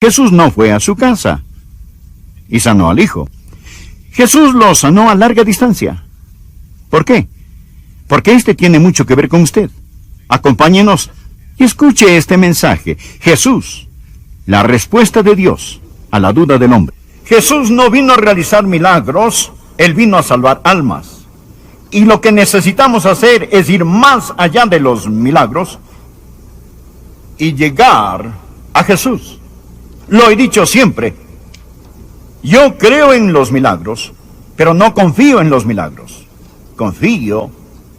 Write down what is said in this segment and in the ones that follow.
Jesús no fue a su casa y sanó al hijo. Jesús lo sanó a larga distancia. ¿Por qué? Porque este tiene mucho que ver con usted. Acompáñenos y escuche este mensaje. Jesús, la respuesta de Dios a la duda del hombre. Jesús no vino a realizar milagros, Él vino a salvar almas. Y lo que necesitamos hacer es ir más allá de los milagros y llegar a Jesús. Lo he dicho siempre, yo creo en los milagros, pero no confío en los milagros. Confío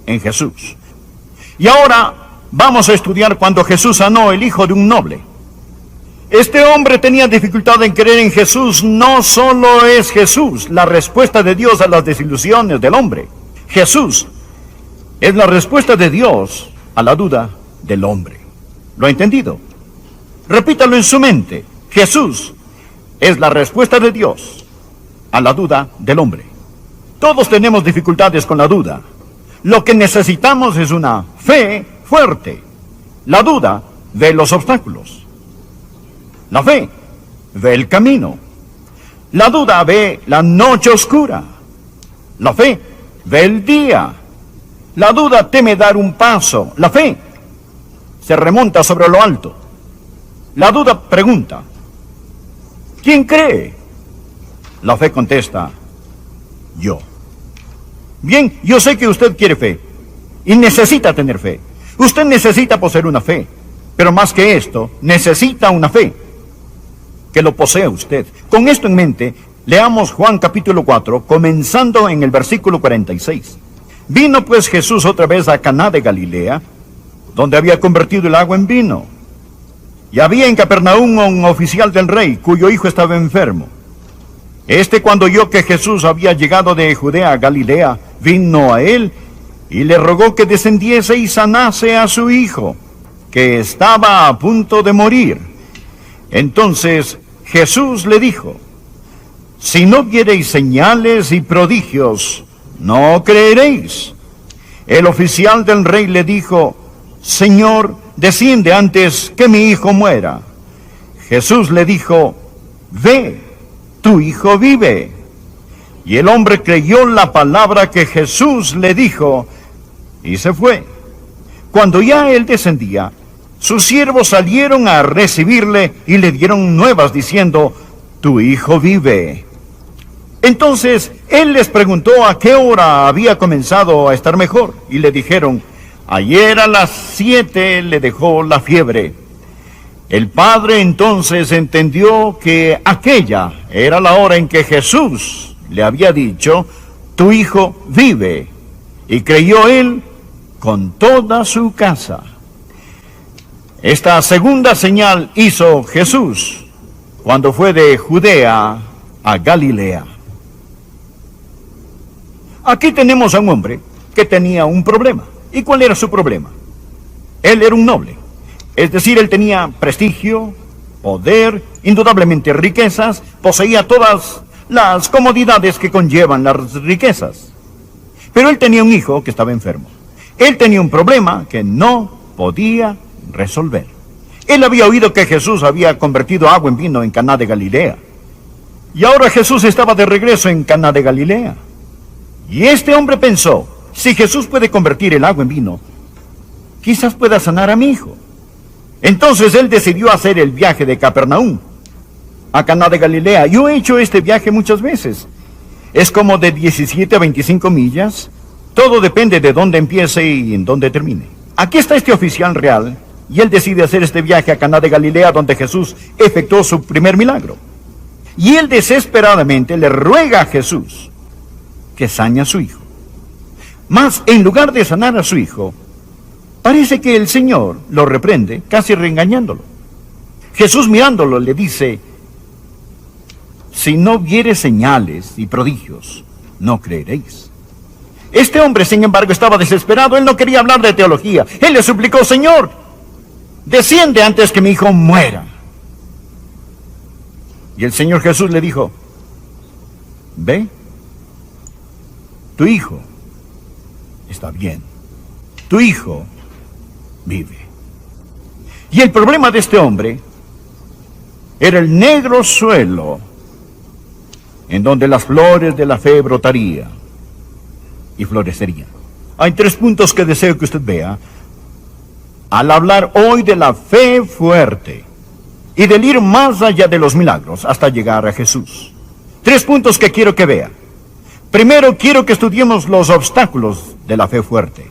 en Jesús. Y ahora vamos a estudiar cuando Jesús sanó el hijo de un noble. Este hombre tenía dificultad en creer en Jesús. No solo es Jesús la respuesta de Dios a las desilusiones del hombre. Jesús es la respuesta de Dios a la duda del hombre. ¿Lo ha entendido? Repítalo en su mente. Jesús es la respuesta de Dios a la duda del hombre. Todos tenemos dificultades con la duda. Lo que necesitamos es una fe fuerte. La duda ve los obstáculos. La fe ve el camino. La duda ve la noche oscura. La fe ve el día. La duda teme dar un paso. La fe se remonta sobre lo alto. La duda pregunta, ¿quién cree? La fe contesta, yo. Bien, yo sé que usted quiere fe y necesita tener fe. Usted necesita poseer una fe, pero más que esto, necesita una fe que lo posea usted. Con esto en mente, leamos Juan capítulo 4, comenzando en el versículo 46. Vino pues Jesús otra vez a Caná de Galilea, donde había convertido el agua en vino. Y había en Capernaum un oficial del rey, cuyo hijo estaba enfermo. Cuando oyó que Jesús había llegado de Judea a Galilea, vino a él y le rogó que descendiese y sanase a su hijo, que estaba a punto de morir. Entonces Jesús le dijo, si no viereis señales y prodigios, no creeréis. El oficial del rey le dijo, Señor, desciende antes que mi hijo muera. Jesús le dijo, ve, tu hijo vive. Y el hombre creyó la palabra que Jesús le dijo y se fue. Cuando ya él descendía, sus siervos salieron a recibirle y le dieron nuevas diciendo, tu hijo vive. Entonces él les preguntó a qué hora había comenzado a estar mejor y le dijeron, ayer a las 7 le dejó la fiebre. El padre entonces entendió que aquella era la hora en que Jesús le había dicho, tu hijo vive. Y creyó él con toda su casa. Esta segunda señal hizo Jesús cuando fue de Judea a Galilea. Aquí tenemos a un hombre que tenía un problema. ¿Y cuál era su problema? Él era un noble. Es decir, él tenía prestigio, poder, indudablemente riquezas, poseía todas las comodidades que conllevan las riquezas. Pero él tenía un hijo que estaba enfermo. Él tenía un problema que no podía resolver. Él había oído que Jesús había convertido agua en vino en Caná de Galilea. Y ahora Jesús estaba de regreso en Caná de Galilea. Y este hombre pensó, si Jesús puede convertir el agua en vino, quizás pueda sanar a mi hijo. Entonces él decidió hacer el viaje de Capernaum a Caná de Galilea. Yo he hecho este viaje muchas veces. Es como de 17 a 25 millas. Todo depende de dónde empiece y en dónde termine. Aquí está este oficial real y él decide hacer este viaje a Caná de Galilea, donde Jesús efectuó su primer milagro. Y él desesperadamente le ruega a Jesús que sane a su hijo. Mas en lugar de sanar a su hijo, parece que el Señor lo reprende, casi reengañándolo. Jesús mirándolo le dice, si no viere señales y prodigios, no creeréis. Este hombre, sin embargo, estaba desesperado. Él no quería hablar de teología. Él le suplicó, Señor, desciende antes que mi hijo muera. Y el Señor Jesús le dijo, ve, tu hijo está bien. Tu hijo vive. Y el problema de este hombre era el negro suelo en donde las flores de la fe brotarían y florecerían. Hay 3 puntos que deseo que usted vea al hablar hoy de la fe fuerte y del ir más allá de los milagros hasta llegar a Jesús. 3 puntos que quiero que vea. Primero, quiero que estudiemos los obstáculos de la fe fuerte.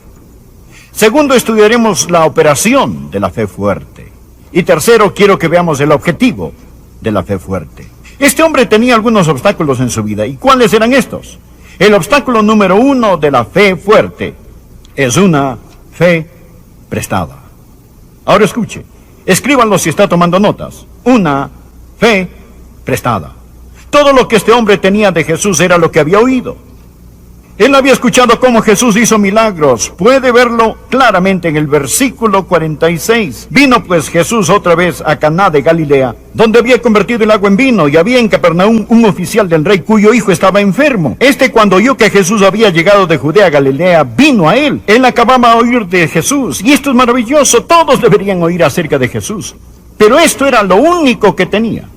Segundo, estudiaremos la operación de la fe fuerte. Y tercero, quiero que veamos el objetivo de la fe fuerte. Este hombre tenía algunos obstáculos en su vida. ¿Y cuáles eran estos? El obstáculo número 1 de la fe fuerte es una fe prestada. Ahora escuche, escríbanlo si está tomando notas. Una fe prestada. Todo lo que este hombre tenía de Jesús era lo que había oído. Él había escuchado cómo Jesús hizo milagros. Puede verlo claramente en el versículo 46. Vino pues Jesús otra vez a Caná de Galilea, donde había convertido el agua en vino, y había en Capernaum un oficial del rey cuyo hijo estaba enfermo. Cuando oyó que Jesús había llegado de Judea a Galilea, vino a él. Él acababa de oír de Jesús, y esto es maravilloso. Todos deberían oír acerca de Jesús. Pero esto era lo único que tenía.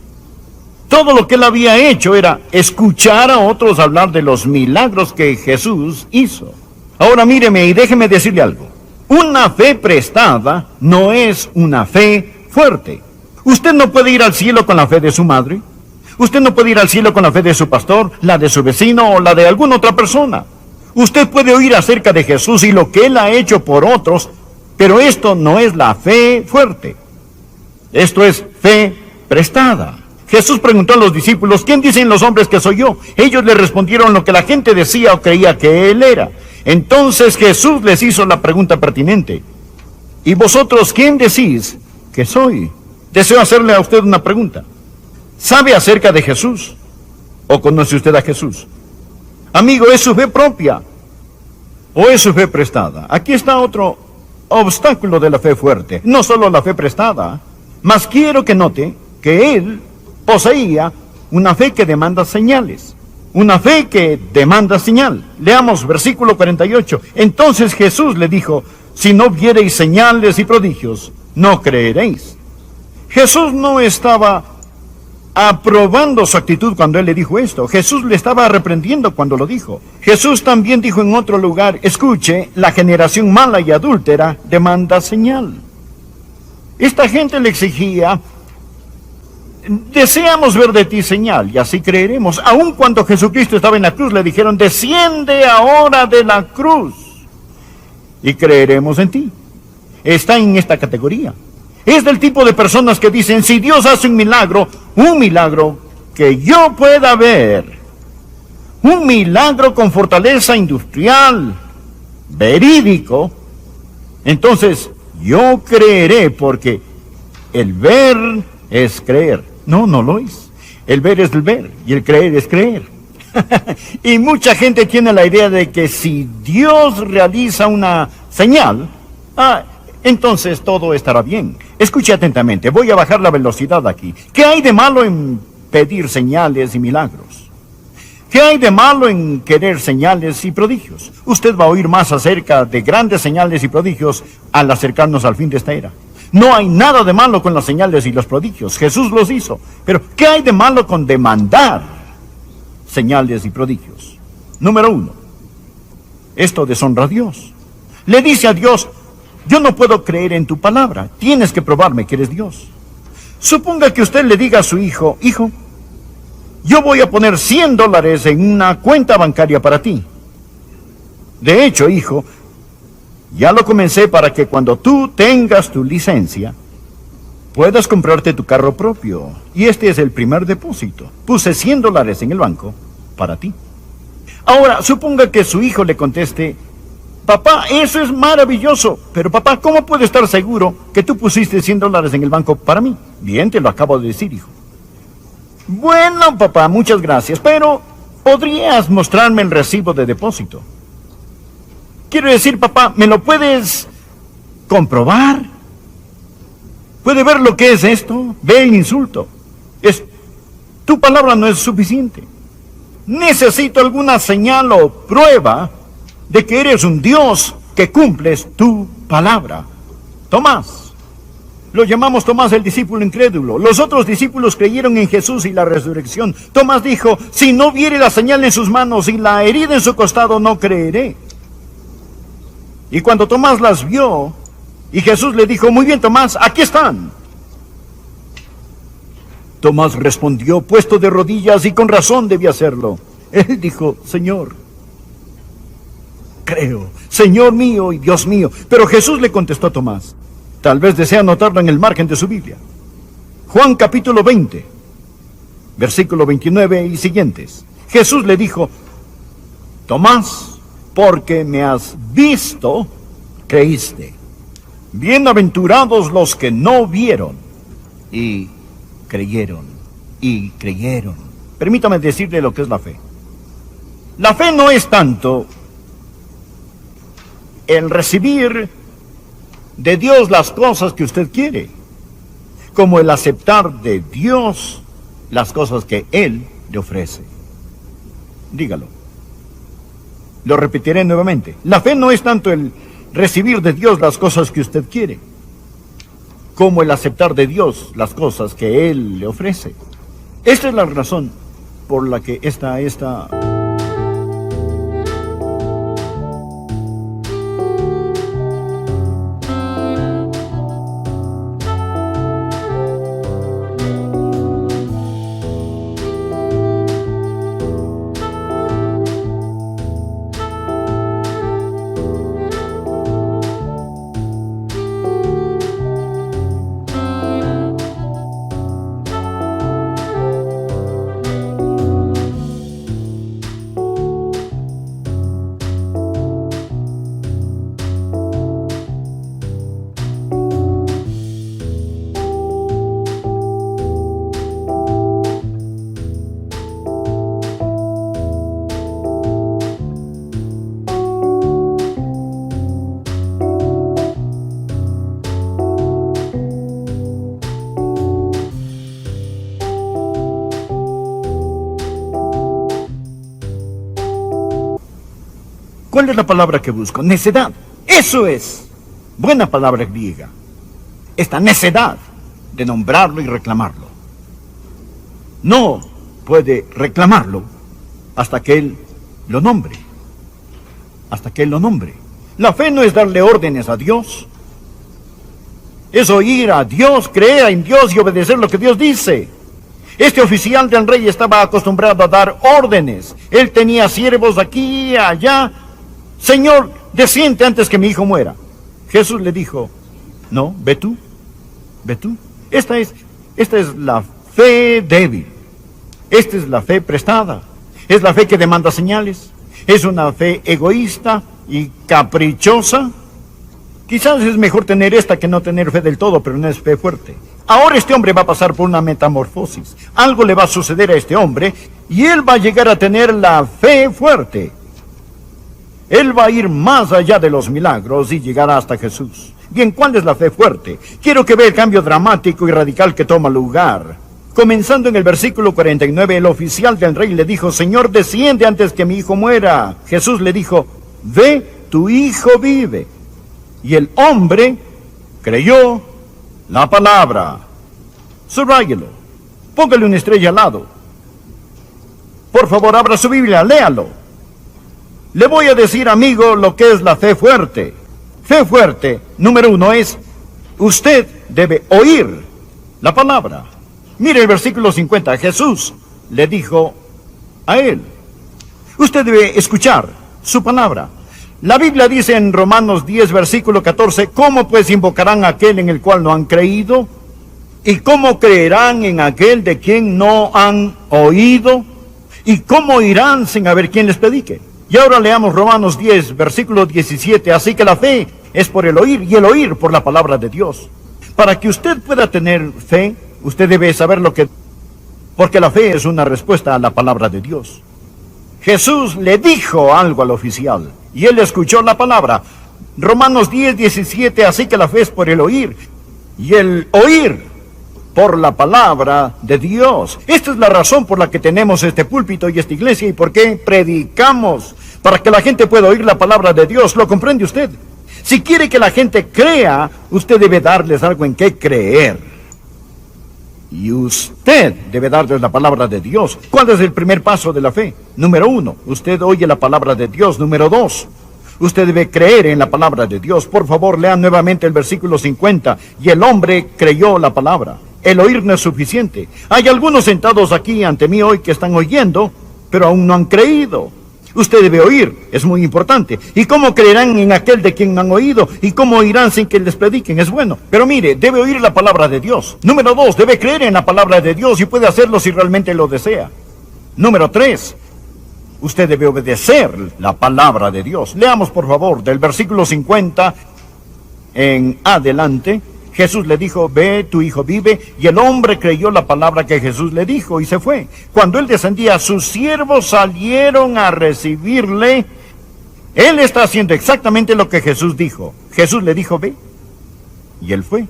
Todo lo que él había hecho era escuchar a otros hablar de los milagros que Jesús hizo. Ahora míreme y déjeme decirle algo. Una fe prestada no es una fe fuerte. Usted no puede ir al cielo con la fe de su madre. Usted no puede ir al cielo con la fe de su pastor, la de su vecino o la de alguna otra persona. Usted puede oír acerca de Jesús y lo que él ha hecho por otros, pero esto no es la fe fuerte. Esto es fe prestada. Jesús preguntó a los discípulos, ¿quién dicen los hombres que soy yo? Ellos le respondieron lo que la gente decía o creía que él era. Entonces Jesús les hizo la pregunta pertinente. ¿Y vosotros quién decís que soy? Deseo hacerle a usted una pregunta. ¿Sabe acerca de Jesús? ¿O conoce usted a Jesús? Amigo, ¿es su fe propia o es su fe prestada? Aquí está otro obstáculo de la fe fuerte. No solo la fe prestada, mas quiero que note que él poseía una fe que demanda señales. Una fe que demanda señal. Leamos versículo 48. Entonces Jesús le dijo, si no viereis señales y prodigios, no creeréis. Jesús no estaba aprobando su actitud cuando él le dijo esto. Jesús le estaba reprendiendo cuando lo dijo. Jesús también dijo en otro lugar, escuche, la generación mala y adúltera demanda señal. Esta gente le exigía, deseamos ver de ti señal, y así creeremos. Aun cuando Jesucristo estaba en la cruz, le dijeron, desciende ahora de la cruz, y creeremos en ti. Está en esta categoría. Es del tipo de personas que dicen, si Dios hace un milagro que yo pueda ver, un milagro con fortaleza industrial, verídico, entonces yo creeré, porque el ver es creer. No, no lo es. El ver es el ver y el creer es creer. Y mucha gente tiene la idea de que si Dios realiza una señal, entonces todo estará bien. Escuche atentamente, voy a bajar la velocidad aquí. ¿Qué hay de malo en pedir señales y milagros? ¿Qué hay de malo en querer señales y prodigios? Usted va a oír más acerca de grandes señales y prodigios al acercarnos al fin de esta era. No hay nada de malo con las señales y los prodigios. Jesús los hizo. Pero, ¿qué hay de malo con demandar señales y prodigios? Número 1. Esto deshonra a Dios. Le dice a Dios, yo no puedo creer en tu palabra. Tienes que probarme que eres Dios. Suponga que usted le diga a su hijo, hijo, yo voy a poner $100 en una cuenta bancaria para ti. De hecho, hijo, ya lo comencé para que cuando tú tengas tu licencia, puedas comprarte tu carro propio. Y este es el primer depósito. Puse $100 en el banco para ti. Ahora, suponga que su hijo le conteste, papá, eso es maravilloso, pero papá, ¿cómo puedo estar seguro que tú pusiste $100 en el banco para mí? Bien, te lo acabo de decir, hijo. Bueno, papá, muchas gracias, pero ¿podrías mostrarme el recibo de depósito? Quiero decir, papá, ¿me lo puedes comprobar? ¿Puede ver lo que es esto? Ve el insulto. Tu palabra no es suficiente. Necesito alguna señal o prueba de que eres un Dios que cumples tu palabra. Tomás, Lo llamamos Tomás el discípulo incrédulo. Los otros discípulos creyeron en Jesús y la resurrección. Tomás dijo, si no viere la señal en sus manos y la herida en su costado, no creeré. Y cuando Tomás las vio, y Jesús le dijo, muy bien Tomás, aquí están. Tomás respondió, puesto de rodillas, y con razón debía hacerlo. Él dijo, Señor, creo, Señor mío y Dios mío. Pero Jesús le contestó a Tomás. Tal vez desea anotarlo en el margen de su Biblia. Juan capítulo 20, versículo 29 y siguientes. Jesús le dijo, Tomás, porque me has visto, creíste. Bienaventurados los que no vieron y creyeron. Y creyeron. Permítame decirle lo que es la fe. La fe no es tanto el recibir de Dios las cosas que usted quiere, como el aceptar de Dios las cosas que Él le ofrece. Dígalo. Lo repetiré nuevamente. La fe no es tanto el recibir de Dios las cosas que usted quiere, como el aceptar de Dios las cosas que Él le ofrece. Esta es la razón por la que esta ¿Cuál es la palabra que busco? Necedad. Eso es. Buena palabra griega. Esta necedad de nombrarlo y reclamarlo. No puede reclamarlo hasta que Él lo nombre. Hasta que Él lo nombre. La fe no es darle órdenes a Dios. Es oír a Dios, creer en Dios y obedecer lo que Dios dice. Este oficial del rey estaba acostumbrado a dar órdenes. Él tenía siervos aquí y allá. Señor, desciende antes que mi hijo muera. Jesús le dijo, no, ve tú, ve tú. Esta es la fe débil. Esta es la fe prestada. Es la fe que demanda señales. Es una fe egoísta y caprichosa. Quizás es mejor tener esta que no tener fe del todo, pero no es fe fuerte. Ahora este hombre va a pasar por una metamorfosis. Algo le va a suceder a este hombre y él va a llegar a tener la fe fuerte. Él va a ir más allá de los milagros y llegará hasta Jesús. Bien, ¿cuál es la fe fuerte? Quiero que vea el cambio dramático y radical que toma lugar. Comenzando en el versículo 49, el oficial del rey le dijo, Señor, desciende antes que mi hijo muera. Jesús le dijo, ve, tu hijo vive. Y el hombre creyó la palabra. Subráyelo. Póngale una estrella al lado. Por favor, abra su Biblia, léalo. Le voy a decir, amigo, lo que es la fe fuerte. Fe fuerte, número 1, es, usted debe oír la palabra. Mire el versículo 50, Jesús le dijo a él, usted debe escuchar su palabra. La Biblia dice en Romanos 10, versículo 14, ¿cómo pues invocarán a aquel en el cual no han creído? ¿Y cómo creerán en aquel de quien no han oído? ¿Y cómo irán sin haber quien les predique? Y ahora leamos Romanos 10, versículo 17. Así que la fe es por el oír y el oír por la palabra de Dios. Para que usted pueda tener fe, usted debe saber porque la fe es una respuesta a la palabra de Dios. Jesús le dijo algo al oficial y él escuchó la palabra. Romanos 10, 17. Así que la fe es por el oír y el oír por la palabra de Dios. Esta es la razón por la que tenemos este púlpito y esta iglesia y por qué predicamos, para que la gente pueda oír la palabra de Dios. ¿Lo comprende usted? Si quiere que la gente crea, usted debe darles algo en qué creer. Y usted debe darles la palabra de Dios. ¿Cuál es el primer paso de la fe? Número 1, usted oye la palabra de Dios. Número 2, usted debe creer en la palabra de Dios. Por favor, lean nuevamente el versículo 50. Y el hombre creyó la palabra. El oír no es suficiente. Hay algunos sentados aquí ante mí hoy que están oyendo, pero aún no han creído. Usted debe oír, es muy importante. ¿Y cómo creerán en aquel de quien no han oído? ¿Y cómo oirán sin que les prediquen? Es bueno. Pero mire, debe oír la palabra de Dios. Número 2, debe creer en la palabra de Dios y puede hacerlo si realmente lo desea. Número 3, usted debe obedecer la palabra de Dios. Leamos, por favor, del versículo 50 en adelante. Jesús le dijo, ve, tu hijo vive, y el hombre creyó la palabra que Jesús le dijo y se fue. Cuando él descendía, sus siervos salieron a recibirle. Él está haciendo exactamente lo que Jesús dijo. Jesús le dijo, ve, y él fue.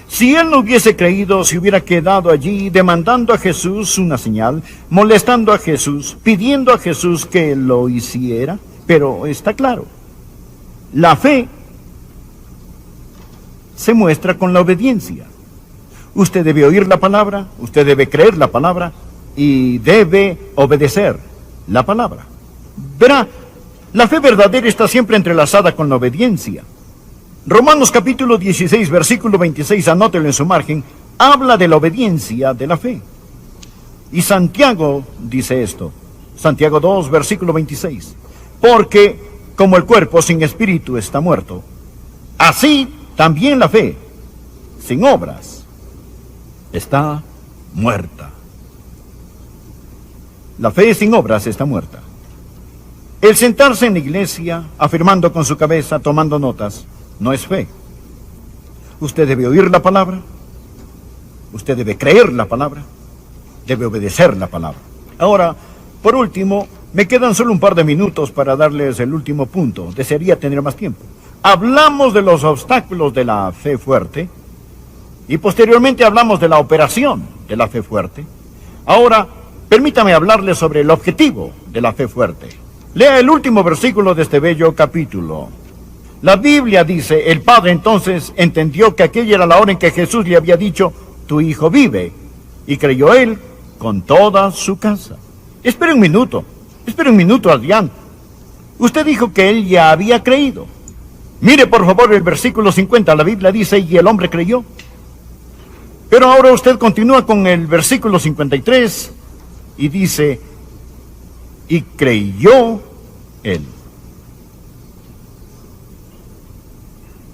Si él no hubiese creído, se hubiera quedado allí demandando a Jesús una señal, molestando a Jesús, pidiendo a Jesús que lo hiciera. Pero está claro, la fe se muestra con la obediencia. Usted debe oír la palabra, usted debe creer la palabra y debe obedecer la palabra. Verá, la fe verdadera está siempre entrelazada con la obediencia. Romanos capítulo 16, versículo 26, anótelo en su margen, habla de la obediencia de la fe. Y Santiago dice esto, Santiago 2, versículo 26, porque como el cuerpo sin espíritu está muerto, así también la fe, sin obras, está muerta. La fe sin obras está muerta. El sentarse en la iglesia, afirmando con su cabeza, tomando notas, no es fe. Usted debe oír la palabra, usted debe creer la palabra, debe obedecer la palabra. Ahora, por último, me quedan solo un par de minutos para darles el último punto. Desearía tener más tiempo. Hablamos de los obstáculos de la fe fuerte y posteriormente hablamos de la operación de la fe fuerte. Ahora, permítame hablarles sobre el objetivo de la fe fuerte. Lea el último versículo de este bello capítulo. La Biblia dice, el padre entonces entendió que aquella era la hora en que Jesús le había dicho, tu hijo vive, y creyó él con toda su casa. Espere un minuto, Adrián. Usted dijo que él ya había creído. Mire por favor el versículo 50, la Biblia dice, y el hombre creyó. Pero ahora usted continúa con el versículo 53 y dice, y creyó él.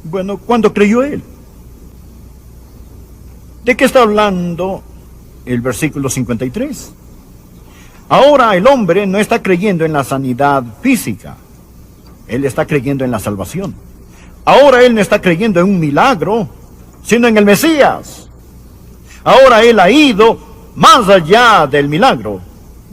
Bueno, ¿cuándo creyó él? ¿De qué está hablando el versículo 53? Ahora el hombre no está creyendo en la sanidad física, él está creyendo en la salvación. Ahora él no está creyendo en un milagro, sino en el Mesías. Ahora él ha ido más allá del milagro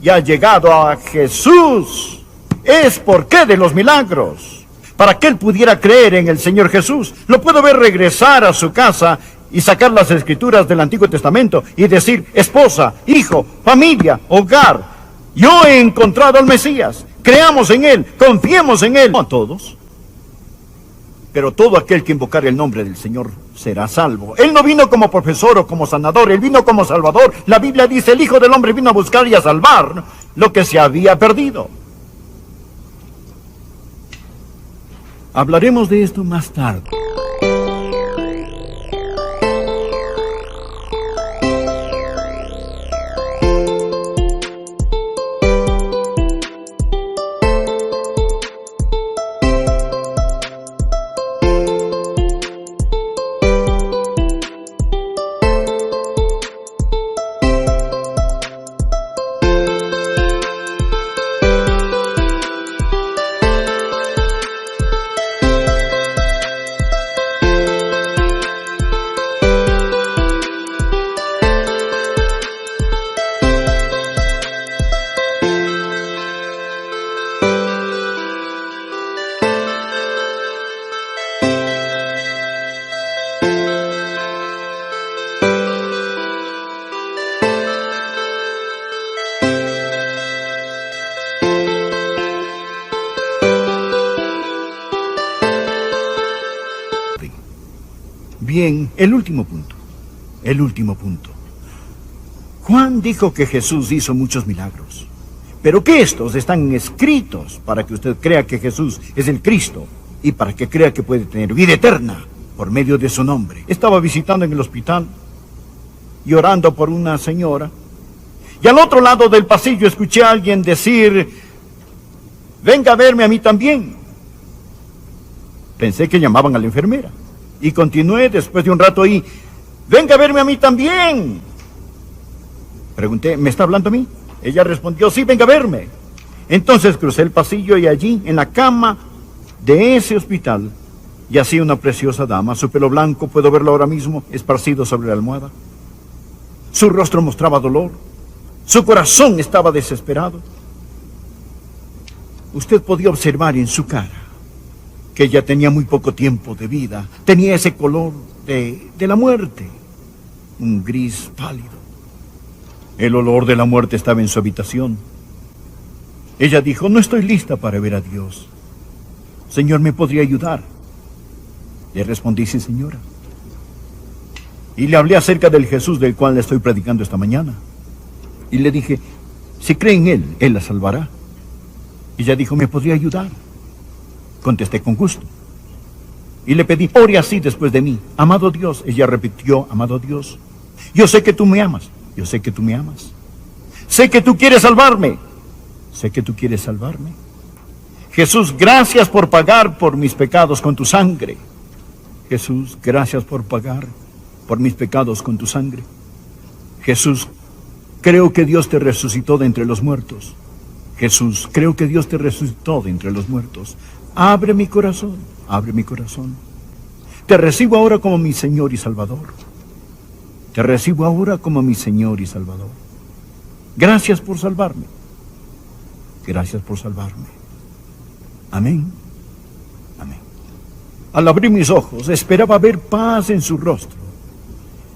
y ha llegado a Jesús. Es por qué de los milagros, para que él pudiera creer en el Señor Jesús. Lo puedo ver regresar a su casa y sacar las escrituras del Antiguo Testamento y decir, esposa, hijo, familia, hogar, yo he encontrado al Mesías. Creamos en él, confiemos en él. No a todos, pero todo aquel que invocar el nombre del Señor será salvo. Él no vino como profesor o como sanador, él vino como salvador. La Biblia dice, el Hijo del Hombre vino a buscar y a salvar lo que se había perdido. Hablaremos de esto más tarde. Bien, el último punto. El último punto. Juan dijo que Jesús hizo muchos milagros, pero que estos están escritos para que usted crea que Jesús es el Cristo y para que crea que puede tener vida eterna por medio de su nombre. Estaba visitando en el hospital y orando por una señora, y al otro lado del pasillo escuché a alguien decir: venga a verme a mí también. Pensé que llamaban a la enfermera y continué después de un rato ahí: venga a verme a mí también. Pregunté: ¿me está hablando a mí? Ella respondió: sí, venga a verme. Entonces crucé el pasillo y allí, en la cama de ese hospital, yacía una preciosa dama. Su pelo blanco, puedo verlo ahora mismo, esparcido sobre la almohada. Su rostro mostraba dolor. Su corazón estaba desesperado. Usted podía observar en su cara que ella tenía muy poco tiempo de vida. Tenía ese color de la muerte, un gris pálido. El olor de la muerte estaba en su habitación. Ella dijo: no estoy lista para ver a Dios. Señor, ¿me podría ayudar? Le respondí: sí, señora. Y le hablé acerca del Jesús del cual le estoy predicando esta mañana. Y le dije: si cree en Él, Él la salvará. Ella dijo: ¿me podría ayudar? Contesté con gusto. Y le pedí: ore así después de mí. Amado Dios. Ella repitió: amado Dios, yo sé que tú me amas. Yo sé que tú me amas. Sé que tú quieres salvarme. Sé que tú quieres salvarme. Jesús, gracias por pagar por mis pecados con tu sangre. Jesús, gracias por pagar por mis pecados con tu sangre. Jesús, creo que Dios te resucitó de entre los muertos. Jesús, creo que Dios te resucitó de entre los muertos. Abre mi corazón, abre mi corazón. Te recibo ahora como mi Señor y Salvador. Te recibo ahora como mi Señor y Salvador. Gracias por salvarme. Gracias por salvarme. Amén. Amén. Al abrir mis ojos, esperaba ver paz en su rostro,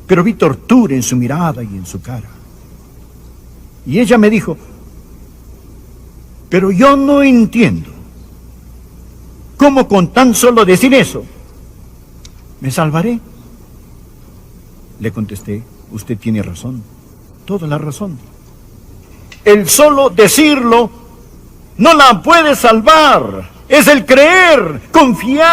pero vi tortura en su mirada y en su cara. Y ella me dijo: pero yo no entiendo cómo con tan solo decir eso me salvaré. Le contesté: usted tiene razón, toda la razón. El solo decirlo no la puede salvar. Es el creer, confiar.